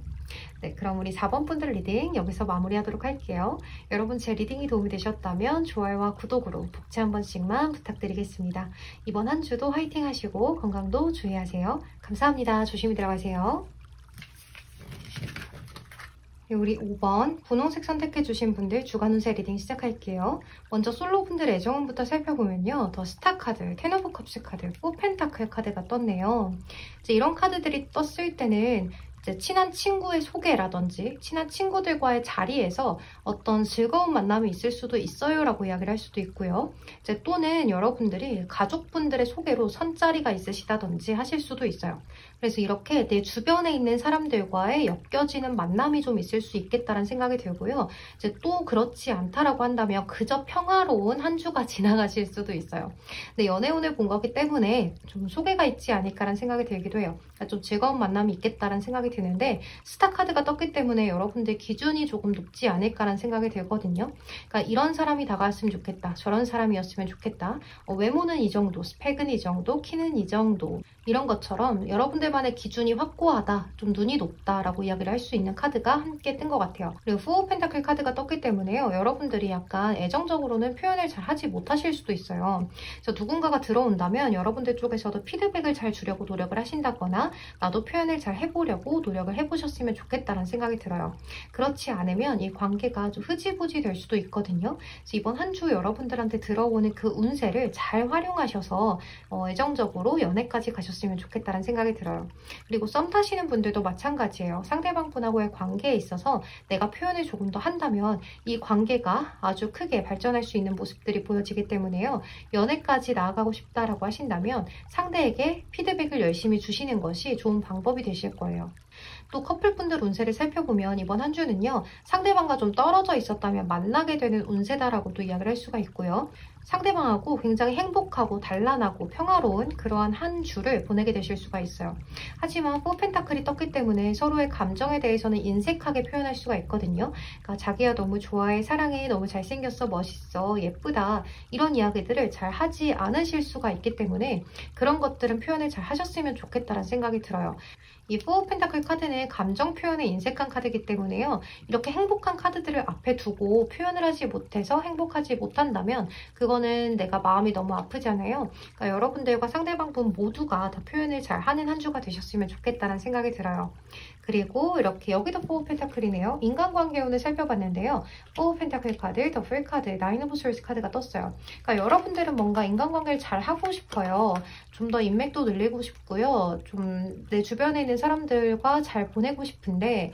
네, 그럼 우리 4번 분들 리딩 여기서 마무리하도록 할게요. 여러분 제 리딩이 도움이 되셨다면 좋아요와 구독으로 복지 한 번씩만 부탁드리겠습니다. 이번 한 주도 화이팅 하시고 건강도 주의하세요. 감사합니다. 조심히 들어가세요. 네, 우리 5번 분홍색 선택해주신 분들 주간 운세 리딩 시작할게요. 먼저 솔로 분들 애정운부터 살펴보면요. 더 스타 카드, 텐 오브 컵스 카드, 4 펜타클 카드가 떴네요. 이제 이런 카드들이 떴을 때는 이제 친한 친구의 소개라든지 친한 친구들과의 자리에서 어떤 즐거운 만남이 있을 수도 있어요 라고 이야기를 할 수도 있고요. 이제 또는 여러분들이 가족분들의 소개로 선자리가 있으시다든지 하실 수도 있어요. 그래서 이렇게 내 주변에 있는 사람들과의 엮여지는 만남이 좀 있을 수 있겠다는 생각이 들고요. 이제 또 그렇지 않다라고 한다면 그저 평화로운 한 주가 지나가실 수도 있어요. 근데 연애운을 본 거기 때문에 좀 소개가 있지 않을까라는 생각이 들기도 해요. 그러니까 좀 즐거운 만남이 있겠다는 생각이 드는데 스타 카드가 떴기 때문에 여러분들 기준이 조금 높지 않을까라는 생각이 들거든요. 그러니까 이런 사람이 다가왔으면 좋겠다. 저런 사람이었으면 좋겠다. 외모는 이 정도, 스펙은 이 정도, 키는 이 정도 이런 것처럼 여러분들만의 기준이 확고하다, 좀 눈이 높다라고 이야기를 할 수 있는 카드가 함께 뜬 것 같아요. 그리고 4 펜타클 카드가 떴기 때문에요. 여러분들이 약간 애정적으로는 표현을 잘 하지 못하실 수도 있어요. 그래서 누군가가 들어온다면 여러분들 쪽에서도 피드백을 잘 주려고 노력을 하신다거나 나도 표현을 잘 해보려고 노력을 해보셨으면 좋겠다는 생각이 들어요. 그렇지 않으면 이 관계가 좀 흐지부지 될 수도 있거든요. 그래서 이번 한 주 여러분들한테 들어오는 그 운세를 잘 활용하셔서 애정적으로 연애까지 가셨으면 좋겠다는 생각이 들어요. 그리고 썸 타시는 분들도 마찬가지예요. 상대방 분하고의 관계에 있어서 내가 표현을 조금 더 한다면 이 관계가 아주 크게 발전할 수 있는 모습들이 보여지기 때문에요. 연애까지 나아가고 싶다라고 하신다면 상대에게 피드백을 열심히 주시는 것이 좋은 방법이 되실 거예요. 또 커플분들 운세를 살펴보면 이번 한 주는요. 상대방과 좀 떨어져 있었다면 만나게 되는 운세다라고도 이야기를 할 수가 있고요. 상대방하고 굉장히 행복하고 단란하고 평화로운 그러한 한 주를 보내게 되실 수가 있어요. 하지만 4펜타클이 떴기 때문에 서로의 감정에 대해서는 인색하게 표현할 수가 있거든요. 그러니까 자기야 너무 좋아해, 사랑해, 너무 잘생겼어, 멋있어, 예쁘다 이런 이야기들을 잘 하지 않으실 수가 있기 때문에 그런 것들은 표현을 잘 하셨으면 좋겠다는 생각이 들어요. 이 4펜타클 카드는 감정 표현에 인색한 카드이기 때문에요. 이렇게 행복한 카드들을 앞에 두고 표현을 하지 못해서 행복하지 못한다면 그거는 내가 마음이 너무 아프잖아요. 그러니까 여러분들과 상대방분 모두가 다 표현을 잘 하는 한 주가 되셨으면 좋겠다는 생각이 들어요. 그리고 이렇게 여기도 4펜타클이네요. 인간관계 운을 살펴봤는데요. 4펜타클 카드, 더풀 카드, 나인 오브 솔스 카드가 떴어요. 그러니까 여러분들은 뭔가 인간관계를 잘 하고 싶어요. 좀 더 인맥도 늘리고 싶고요. 좀 내 주변에 있는 사람들과 잘 보내고 싶은데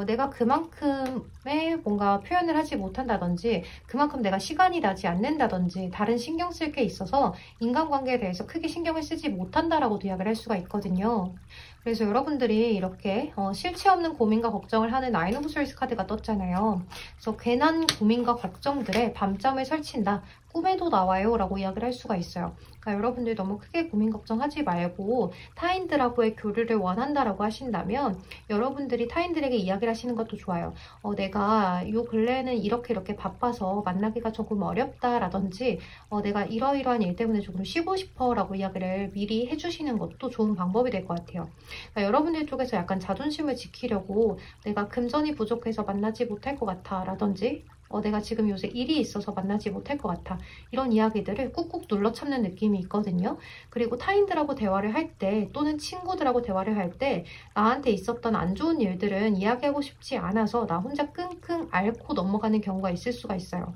내가 그만큼의 뭔가 표현을 하지 못한다든지 그만큼 내가 시간이 나지 않는다든지 다른 신경 쓸 게 있어서 인간관계에 대해서 크게 신경을 쓰지 못한다라고도 이야기를 할 수가 있거든요. 그래서 여러분들이 이렇게 실체 없는 고민과 걱정을 하는 나인 오브 솔스 카드가 떴잖아요. 그래서 괜한 고민과 걱정들에 밤잠을 설친다. 꿈에도 나와요 라고 이야기를 할 수가 있어요. 그러니까 여러분들 너무 크게 고민 걱정하지 말고 타인들하고의 교류를 원한다라고 하신다면 여러분들이 타인들에게 이야기를 하시는 것도 좋아요. 내가 요 근래에는 이렇게 바빠서 만나기가 조금 어렵다라든지 내가 이러이러한 일 때문에 조금 쉬고 싶어 라고 이야기를 미리 해주시는 것도 좋은 방법이 될 것 같아요. 그러니까 여러분들 쪽에서 약간 자존심을 지키려고 내가 금전이 부족해서 만나지 못할 것 같아 라든지 내가 지금 요새 일이 있어서 만나지 못할 것 같아 이런 이야기들을 꾹꾹 눌러 참는 느낌이 있거든요. 그리고 타인들하고 대화를 할 때 또는 친구들하고 대화를 할 때 나한테 있었던 안 좋은 일들은 이야기하고 싶지 않아서 나 혼자 끙끙 앓고 넘어가는 경우가 있을 수가 있어요.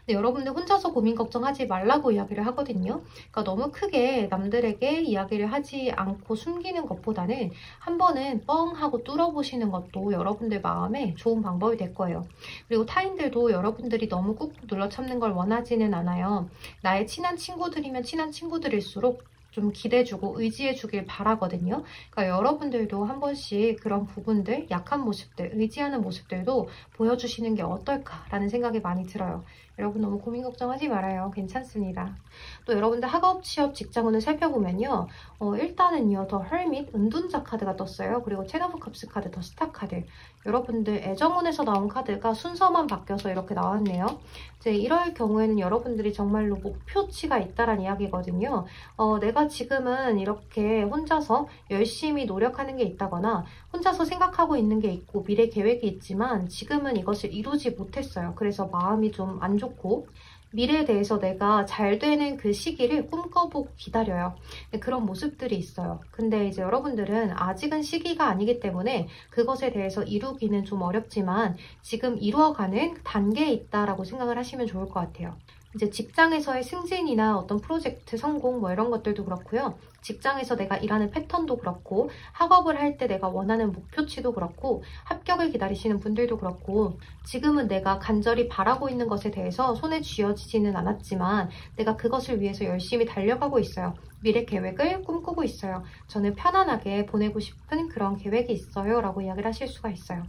근데 여러분들 혼자서 고민 걱정하지 말라고 이야기를 하거든요. 그러니까 너무 크게 남들에게 이야기를 하지 않고 숨기는 것보다는 한 번은 뻥 하고 뚫어보시는 것도 여러분들 마음에 좋은 방법이 될 거예요. 그리고 타인들도 여러분들이 너무 꾹꾹 눌러 참는 걸 원하지는 않아요. 나의 친한 친구들이면 친한 친구들일수록 좀 기대주고 의지해주길 바라거든요. 그러니까 여러분들도 한 번씩 그런 부분들, 약한 모습들, 의지하는 모습들도 보여주시는 게 어떨까라는 생각이 많이 들어요. 여러분 너무 고민 걱정하지 말아요. 괜찮습니다. 또 여러분들 학업, 취업, 직장운을 살펴보면요. 일단은요. 더 헐밋, 은둔자 카드가 떴어요. 그리고 텐 오브 컵스 카드, 더 스타 카드. 여러분들 애정운에서 나온 카드가 순서만 바뀌어서 이렇게 나왔네요. 이제 이럴 경우에는 여러분들이 정말로 목표치가 있다란 이야기거든요. 내가 지금은 이렇게 혼자서 열심히 노력하는 게 있다거나 혼자서 생각하고 있는 게 있고 미래 계획이 있지만 지금은 이것을 이루지 못했어요. 그래서 마음이 좀 안 좋고 미래에 대해서 내가 잘 되는 그 시기를 꿈꿔보고 기다려요. 그런 모습들이 있어요. 근데 이제 여러분들은 아직은 시기가 아니기 때문에 그것에 대해서 이루기는 좀 어렵지만 지금 이루어가는 단계에 있다라고 생각을 하시면 좋을 것 같아요. 이제 직장에서의 승진이나 어떤 프로젝트 성공 뭐 이런 것들도 그렇고요. 직장에서 내가 일하는 패턴도 그렇고 학업을 할 때 내가 원하는 목표치도 그렇고 합격을 기다리시는 분들도 그렇고 지금은 내가 간절히 바라고 있는 것에 대해서 손에 쥐어지지는 않았지만 내가 그것을 위해서 열심히 달려가고 있어요. 미래 계획을 꿈꾸고 있어요. 저는 편안하게 보내고 싶은 그런 계획이 있어요 라고 이야기를 하실 수가 있어요.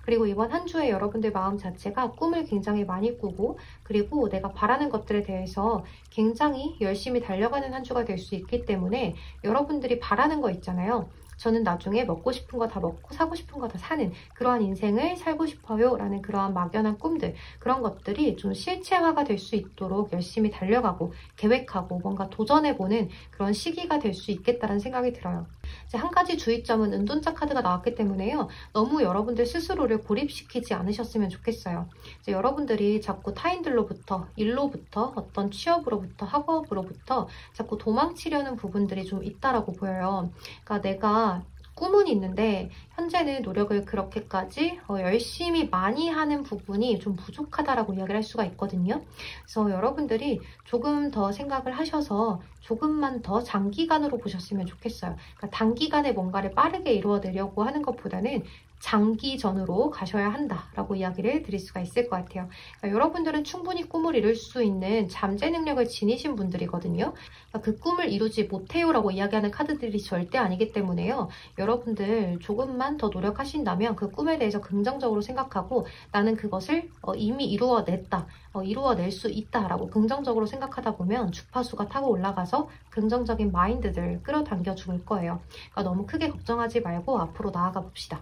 그리고 이번 한 주에 여러분들 마음 자체가 꿈을 굉장히 많이 꾸고 그리고 내가 바라는 것들에 대해서 굉장히 열심히 달려가는 한 주가 될 수 있기 때문에 여러분들이 바라는 거 있잖아요. 저는 나중에 먹고 싶은 거 다 먹고 사고 싶은 거 다 사는 그러한 인생을 살고 싶어요 라는 그러한 막연한 꿈들 그런 것들이 좀 실체화가 될 수 있도록 열심히 달려가고 계획하고 뭔가 도전해보는 그런 시기가 될 수 있겠다는 생각이 들어요. 이제 한 가지 주의점은 은둔자 카드가 나왔기 때문에요. 너무 여러분들 스스로를 고립시키지 않으셨으면 좋겠어요. 이제 여러분들이 자꾸 타인들로부터 일로부터 어떤 취업으로부터 학업으로부터 자꾸 도망치려는 부분들이 좀 있다라고 보여요. 그러니까 내가 꿈은 있는데 현재는 노력을 그렇게까지 열심히 많이 하는 부분이 좀 부족하다라고 이야기를 할 수가 있거든요. 그래서 여러분들이 조금 더 생각을 하셔서 조금만 더 장기간으로 보셨으면 좋겠어요. 그러니까 단기간에 뭔가를 빠르게 이루어내려고 하는 것보다는 장기전으로 가셔야 한다라고 이야기를 드릴 수가 있을 것 같아요. 그러니까 여러분들은 충분히 꿈을 이룰 수 있는 잠재 능력을 지니신 분들이거든요. 그러니까 그 꿈을 이루지 못해요라고 이야기하는 카드들이 절대 아니기 때문에요. 여러분들 조금만 더 노력하신다면 그 꿈에 대해서 긍정적으로 생각하고 나는 그것을 이미 이루어냈다, 이루어낼 수 있다라고 긍정적으로 생각하다 보면 주파수가 타고 올라가서 긍정적인 마인드들 끌어당겨 줄 거예요. 그러니까 너무 크게 걱정하지 말고 앞으로 나아가 봅시다.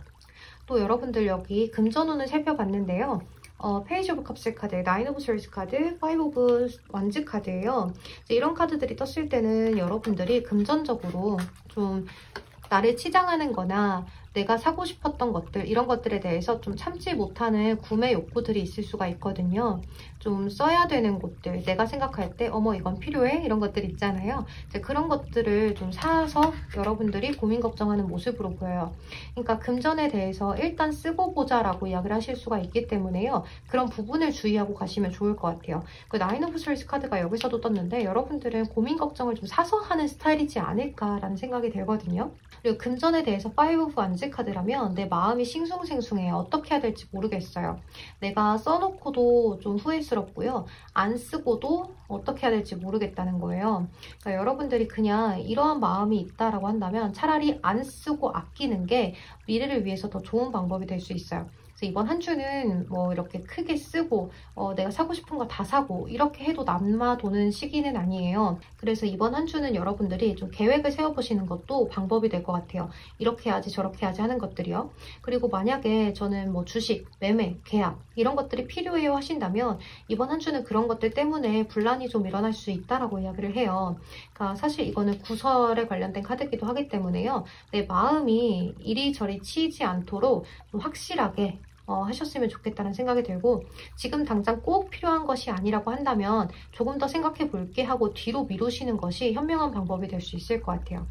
또 여러분들 여기 금전운을 살펴봤는데요. 페이지 오브 컵스 카드, 나인 오브 스월드 카드, 파이브 오브 완즈 카드예요. 이런 카드들이 떴을 때는 여러분들이 금전적으로 좀 나를 치장하는 거나 내가 사고 싶었던 것들, 이런 것들에 대해서 좀 참지 못하는 구매 욕구들이 있을 수가 있거든요. 좀 써야 되는 곳들, 내가 생각할 때 어머 이건 필요해? 이런 것들 있잖아요. 이제 그런 것들을 좀 사서 여러분들이 고민 걱정하는 모습으로 보여요. 그러니까 금전에 대해서 일단 쓰고 보자라고 이야기를 하실 수가 있기 때문에요. 그런 부분을 주의하고 가시면 좋을 것 같아요. 그 나인 오브 스월드 카드가 여기서도 떴는데 여러분들은 고민 걱정을 좀 사서 하는 스타일이지 않을까라는 생각이 들거든요. 그리고 금전에 대해서 파이브 오브 완즈 카드라면 내 마음이 싱숭생숭해요. 어떻게 해야 될지 모르겠어요. 내가 써놓고도 좀 후회스럽고요. 안 쓰고도 어떻게 해야 될지 모르겠다는 거예요. 그러니까 여러분들이 그냥 이러한 마음이 있다라고 한다면 차라리 안 쓰고 아끼는 게 미래를 위해서 더 좋은 방법이 될 수 있어요. 그래서 이번 한 주는 뭐 이렇게 크게 쓰고 내가 사고 싶은 거 다 사고 이렇게 해도 남아도는 시기는 아니에요. 그래서 이번 한 주는 여러분들이 좀 계획을 세워보시는 것도 방법이 될 것 같아요. 이렇게 해야지 저렇게 해야지 하는 것들이요. 그리고 만약에 저는 뭐 주식, 매매, 계약 이런 것들이 필요해요 하신다면 이번 한 주는 그런 것들 때문에 분란이 좀 일어날 수 있다라고 이야기를 해요. 그러니까 사실 이거는 구설에 관련된 카드이기도 하기 때문에요. 내 마음이 이리저리 치이지 않도록 좀 확실하게 하셨으면 좋겠다는 생각이 들고 지금 당장 꼭 필요한 것이 아니라고 한다면 조금 더 생각해 볼게 하고 뒤로 미루시는 것이 현명한 방법이 될 수 있을 것 같아요.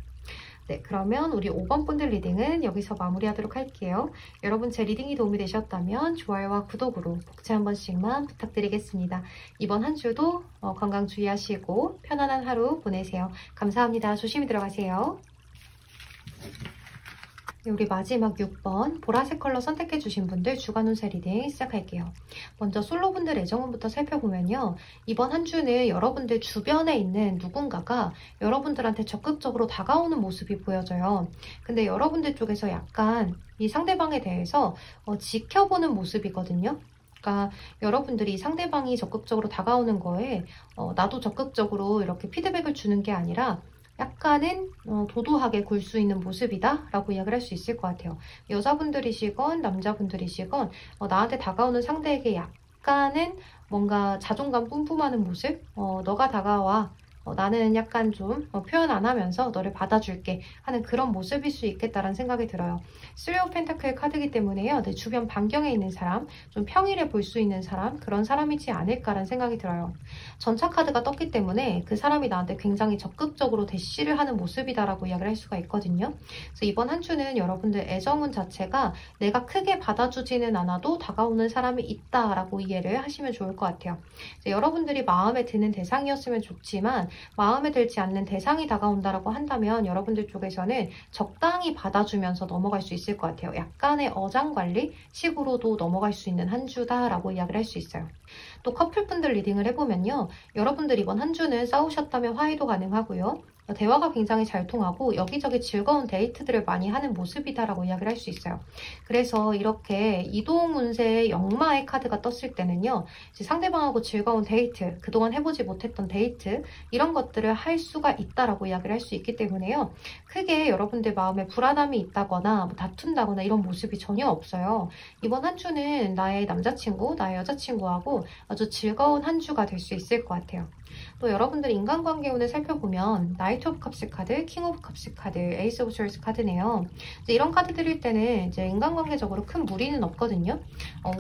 네, 그러면 우리 5번 분들 리딩은 여기서 마무리하도록 할게요. 여러분 제 리딩이 도움이 되셨다면 좋아요와 구독으로 복채 한 번씩만 부탁드리겠습니다. 이번 한 주도 건강 주의하시고 편안한 하루 보내세요. 감사합니다. 조심히 들어가세요. 우리 마지막 6번 보라색 컬러 선택해주신 분들 주간 운세 리딩 시작할게요. 먼저 솔로분들 애정운부터 살펴보면요. 이번 한 주는 여러분들 주변에 있는 누군가가 여러분들한테 적극적으로 다가오는 모습이 보여져요. 근데 여러분들 쪽에서 약간 이 상대방에 대해서 지켜보는 모습이거든요. 그러니까 여러분들이 상대방이 적극적으로 다가오는 거에 나도 적극적으로 이렇게 피드백을 주는 게 아니라 약간은 도도하게 굴 수 있는 모습이다 라고 이야기를 할 수 있을 것 같아요. 여자분들이시건 남자분들이시건 나한테 다가오는 상대에게 약간은 뭔가 자존감 뿜뿜하는 모습, 너가 다가와, 나는 약간 좀 표현 안 하면서 너를 받아줄게 하는 그런 모습일 수 있겠다라는 생각이 들어요. 3 오브 펜타클 카드이기 때문에요. 내 주변 반경에 있는 사람, 좀 평일에 볼 수 있는 사람, 그런 사람이지 않을까라는 생각이 들어요. 전차 카드가 떴기 때문에 그 사람이 나한테 굉장히 적극적으로 대시를 하는 모습이다라고 이야기를 할 수가 있거든요. 그래서 이번 한 주는 여러분들 애정운 자체가 내가 크게 받아주지는 않아도 다가오는 사람이 있다라고 이해를 하시면 좋을 것 같아요. 여러분들이 마음에 드는 대상이었으면 좋지만 마음에 들지 않는 대상이 다가온다라고 한다면 여러분들 쪽에서는 적당히 받아주면서 넘어갈 수 있을 것 같아요. 약간의 어장관리 식으로도 넘어갈 수 있는 한 주다라고 이야기를 할 수 있어요. 또 커플분들 리딩을 해보면요. 여러분들 이번 한 주는 싸우셨다면 화해도 가능하고요. 대화가 굉장히 잘 통하고 여기저기 즐거운 데이트들을 많이 하는 모습이다라고 이야기를 할 수 있어요. 그래서 이렇게 이동 운세의 역마의 카드가 떴을 때는요. 이제 상대방하고 즐거운 데이트, 그동안 해보지 못했던 데이트 이런 것들을 할 수가 있다라고 이야기를 할 수 있기 때문에요. 크게 여러분들 마음에 불안함이 있다거나 뭐 다툰다거나 이런 모습이 전혀 없어요. 이번 한 주는 나의 남자친구, 나의 여자친구하고 아주 즐거운 한 주가 될 수 있을 것 같아요. 또 여러분들 인간관계 운을 살펴보면 나이트 오브 컵스 카드, 킹 오브 컵스 카드, 에이스 오브 스월드 카드네요. 이제 이런 카드들일 때는 이제 인간관계적으로 큰 무리는 없거든요.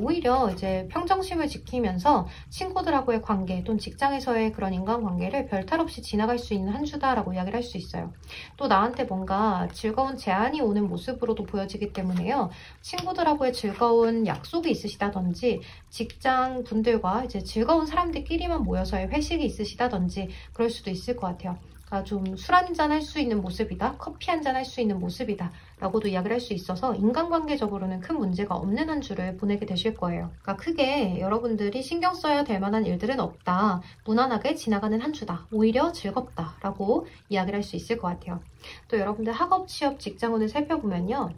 오히려 이제 평정심을 지키면서 친구들하고의 관계 또는 직장에서의 그런 인간관계를 별탈 없이 지나갈 수 있는 한 주다라고 이야기를 할 수 있어요. 또 나한테 뭔가 즐거운 제안이 오는 모습으로도 보여지기 때문에요. 친구들하고의 즐거운 약속이 있으시다든지 직장 분들과 이제 즐거운 사람들끼리만 모여서의 회식이 있으시다든지 그럴 수도 있을 것 같아요. 그러니까 좀 술 한잔 할 수 있는 모습이다, 커피 한잔 할 수 있는 모습이다 라고도 이야기를 할 수 있어서 인간관계적으로는 큰 문제가 없는 한 주를 보내게 되실 거예요. 그러니까 크게 여러분들이 신경 써야 될 만한 일들은 없다, 무난하게 지나가는 한 주다, 오히려 즐겁다 라고 이야기를 할 수 있을 것 같아요. 또 여러분들 학업, 취업, 직장운을 살펴보면요,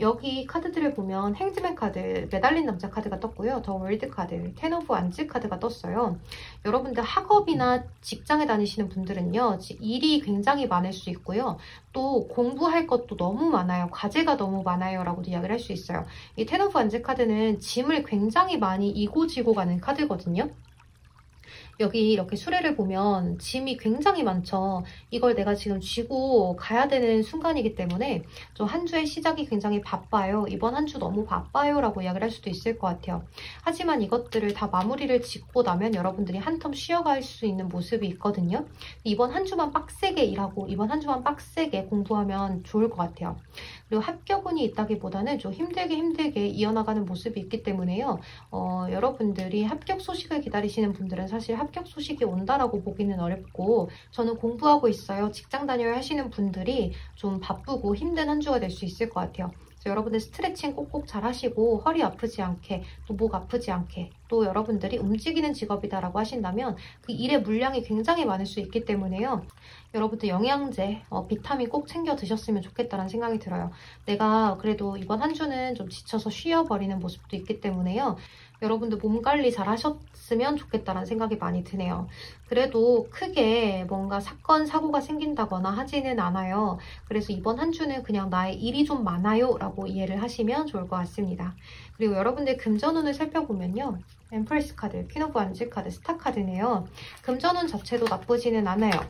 여기 카드들을 보면 행즈맨 카드, 매달린 남자 카드가 떴고요. 더 월드 카드, 텐 오브 완즈 카드가 떴어요. 여러분들 학업이나 직장에 다니시는 분들은요, 일이 굉장히 많을 수 있고요. 또 공부할 것도 너무 많아요. 과제가 너무 많아요 라고도 이야기를 할 수 있어요. 이 텐 오브 완즈 카드는 짐을 굉장히 많이 이고 지고 가는 카드거든요. 여기 이렇게 수레를 보면 짐이 굉장히 많죠. 이걸 내가 지금 쥐고 가야 되는 순간이기 때문에 좀 한 주의 시작이 굉장히 바빠요. 이번 한 주 너무 바빠요 라고 이야기를 할 수도 있을 것 같아요. 하지만 이것들을 다 마무리를 짓고 나면 여러분들이 한 텀 쉬어갈 수 있는 모습이 있거든요. 이번 한 주만 빡세게 일하고 이번 한 주만 빡세게 공부하면 좋을 것 같아요. 그리고 합격운이 있다기보다는 좀 힘들게 이어나가는 모습이 있기 때문에요. 여러분들이 합격 소식을 기다리시는 분들은 사실 합격 소식이 온다라고 보기는 어렵고, 저는 공부하고 있어요, 직장 다녀야 하시는 분들이 좀 바쁘고 힘든 한 주가 될 수 있을 것 같아요. 그래서 여러분들 스트레칭 꼭꼭 잘 하시고 허리 아프지 않게, 또 목 아프지 않게, 또 여러분들이 움직이는 직업이다라고 하신다면 그 일의 물량이 굉장히 많을 수 있기 때문에요. 여러분들 영양제, 비타민 꼭 챙겨 드셨으면 좋겠다는 생각이 들어요. 내가 그래도 이번 한 주는 좀 지쳐서 쉬어버리는 모습도 있기 때문에요. 여러분들 몸 관리 잘 하셨으면 좋겠다는 생각이 많이 드네요. 그래도 크게 뭔가 사건, 사고가 생긴다거나 하지는 않아요. 그래서 이번 한 주는 그냥 나의 일이 좀 많아요 라고 이해를 하시면 좋을 것 같습니다. 그리고 여러분들 금전운을 살펴보면요, 엠프레스 카드, 퀸 오브 완즈 카드, 스타 카드네요. 금전운 자체도 나쁘지는 않아요.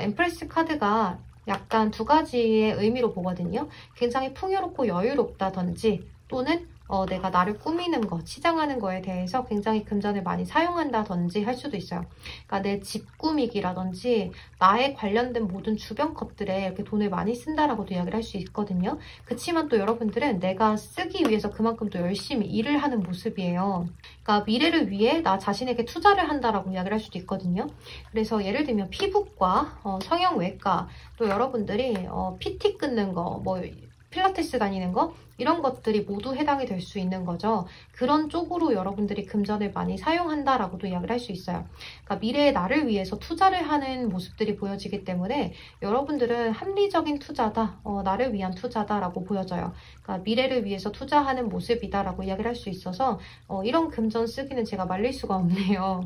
엠프레스 카드가 약간 두 가지의 의미로 보거든요. 굉장히 풍요롭고 여유롭다든지, 또는 내가 나를 꾸미는 거, 치장하는 거에 대해서 굉장히 금전을 많이 사용한다든지 할 수도 있어요. 그러니까 내 집 꾸미기라든지 나에 관련된 모든 주변 것들에 이렇게 돈을 많이 쓴다라고도 이야기를 할 수 있거든요. 그치만 또 여러분들은 내가 쓰기 위해서 그만큼 또 열심히 일을 하는 모습이에요. 그러니까 미래를 위해 나 자신에게 투자를 한다라고 이야기를 할 수도 있거든요. 그래서 예를 들면 피부과, 성형외과, 또 여러분들이 PT 끊는 거, 뭐 필라테스 다니는 거, 이런 것들이 모두 해당이 될 수 있는 거죠. 그런 쪽으로 여러분들이 금전을 많이 사용한다라고도 이야기를 할 수 있어요. 그러니까 미래의 나를 위해서 투자를 하는 모습들이 보여지기 때문에 여러분들은 합리적인 투자다, 나를 위한 투자다라고 보여져요. 그러니까 미래를 위해서 투자하는 모습이다라고 이야기를 할 수 있어서 이런 금전 쓰기는 제가 말릴 수가 없네요.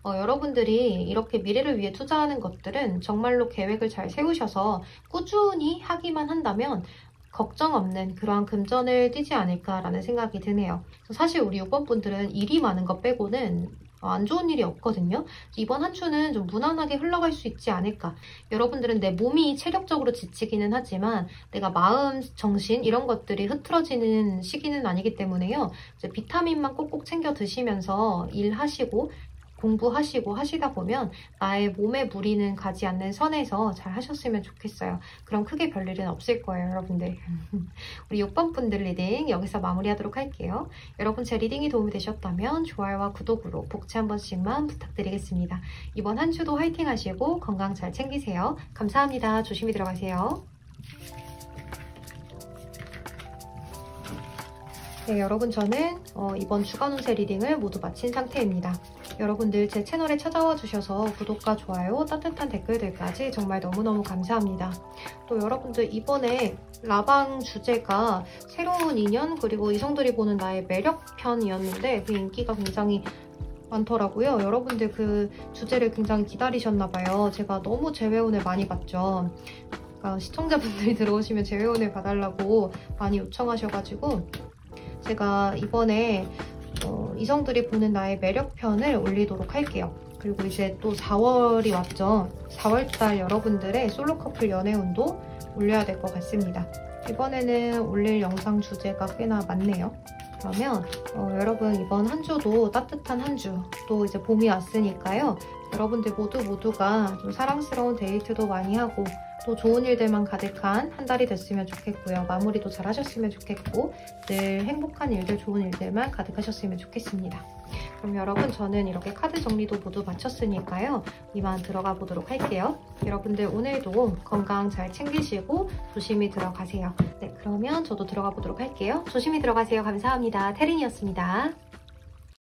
여러분들이 이렇게 미래를 위해 투자하는 것들은 정말로 계획을 잘 세우셔서 꾸준히 하기만 한다면 걱정 없는 그러한 금전을 띠지 않을까라는 생각이 드네요. 사실 우리 6번 분들은 일이 많은 것 빼고는 안 좋은 일이 없거든요. 이번 한 주는 좀 무난하게 흘러갈 수 있지 않을까. 여러분들은 내 몸이 체력적으로 지치기는 하지만 내가 마음, 정신 이런 것들이 흐트러지는 시기는 아니기 때문에요. 이제 비타민만 꼭꼭 챙겨 드시면서 일하시고 공부하시고 하시다 보면 나의 몸에 무리는 가지 않는 선에서 잘 하셨으면 좋겠어요. 그럼 크게 별일은 없을 거예요, 여러분들. 우리 6번 분들 리딩 여기서 마무리하도록 할게요. 여러분 제 리딩이 도움이 되셨다면 좋아요와 구독으로 복채 한 번씩만 부탁드리겠습니다. 이번 한 주도 화이팅 하시고 건강 잘 챙기세요. 감사합니다. 조심히 들어가세요. 네, 여러분 저는 이번 주간 운세 리딩을 모두 마친 상태입니다. 여러분들 제 채널에 찾아와 주셔서 구독과 좋아요, 따뜻한 댓글들까지 정말 너무너무 감사합니다. 또 여러분들 이번에 라방 주제가 새로운 인연 그리고 이성들이 보는 나의 매력편이었는데 그 인기가 굉장히 많더라고요. 여러분들 그 주제를 굉장히 기다리셨나봐요. 제가 너무 재회원을 많이 받죠. 그러니까 시청자분들이 들어오시면 재회원을 봐달라고 많이 요청하셔가지고 제가 이번에 이성들이 보는 나의 매력편을 올리도록 할게요. 그리고 이제 또 4월이 왔죠. 4월달 여러분들의 솔로 커플 연애운도 올려야 될 것 같습니다. 이번에는 올릴 영상 주제가 꽤나 많네요. 그러면 여러분 이번 한 주도 따뜻한 한 주, 또 이제 봄이 왔으니까요. 여러분들 모두가 좀 사랑스러운 데이트도 많이 하고 또 좋은 일들만 가득한 한 달이 됐으면 좋겠고요. 마무리도 잘 하셨으면 좋겠고 늘 행복한 일들, 좋은 일들만 가득하셨으면 좋겠습니다. 그럼 여러분, 저는 이렇게 카드 정리도 모두 마쳤으니까요. 이만 들어가 보도록 할게요. 여러분들 오늘도 건강 잘 챙기시고 조심히 들어가세요. 네, 그러면 저도 들어가 보도록 할게요. 조심히 들어가세요. 감사합니다. 태린이었습니다.